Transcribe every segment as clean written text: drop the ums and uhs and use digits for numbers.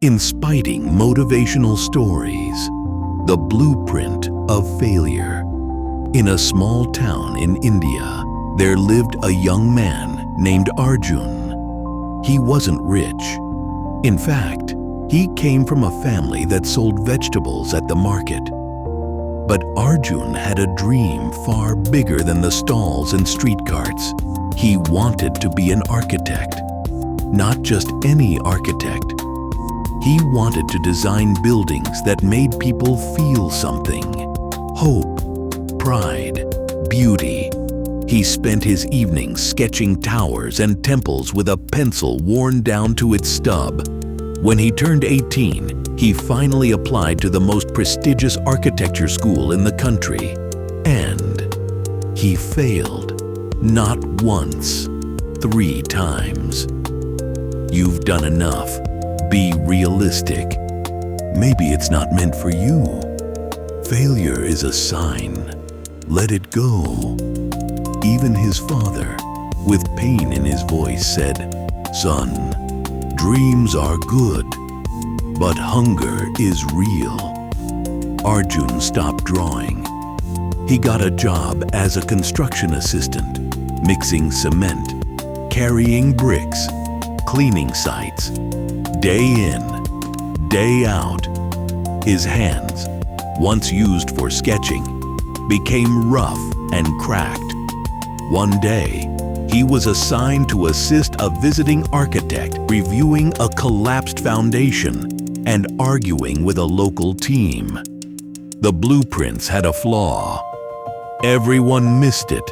Inspiring motivational stories. The blueprint of failure. In a small town in India, there lived a young man named Arjun. He wasn't rich. In fact, he came from a family that sold vegetables at the market. But Arjun had a dream far bigger than the stalls and street carts. He wanted to be an architect. Not just any architect. He wanted to design buildings that made people feel something. Hope, pride, beauty. He spent his evenings sketching towers and temples with a pencil worn down to its stub. When he turned 18, he finally applied to the most prestigious architecture school in the country. And he failed. Not once, 3 times. You've done enough. Be realistic. Maybe it's not meant for you. Failure is a sign. Let it go. Even his father, with pain in his voice, said, "Son, dreams are good, but hunger is real." Arjun stopped drawing. He got a job as a construction assistant, mixing cement, carrying bricks, cleaning sites. Day in, day out. His hands, once used for sketching, became rough and cracked. One day, he was assigned to assist a visiting architect reviewing a collapsed foundation and arguing with a local team. The blueprints had a flaw. Everyone missed it,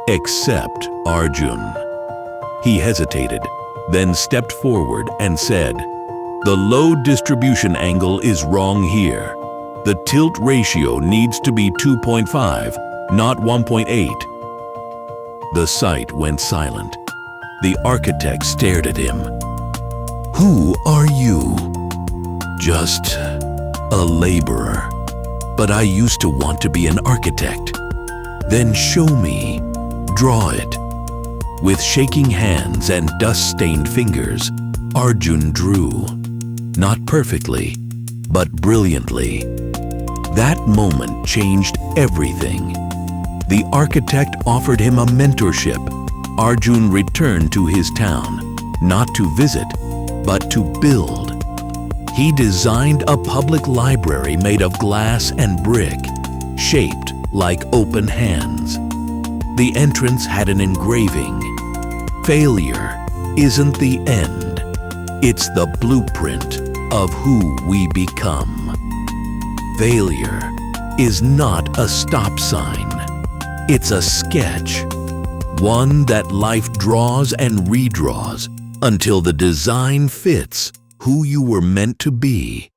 except Arjun. He hesitated, then stepped forward and said, "The load distribution angle is wrong here. The tilt ratio needs to be 2.5, not 1.8. The site went silent. The architect stared at him. "Who are you?" "Just a laborer. But I used to want to be an architect." "Then show me. Draw it." With shaking hands and dust-stained fingers, Arjun drew. Not perfectly, but brilliantly. That moment changed everything. The architect offered him a mentorship. Arjun returned to his town, not to visit, but to build. He designed a public library made of glass and brick, shaped like open hands. The entrance had an engraving. "Failure isn't the end. It's the blueprint of who we become." Failure is not a stop sign. It's a sketch, one that life draws and redraws until the design fits who you were meant to be.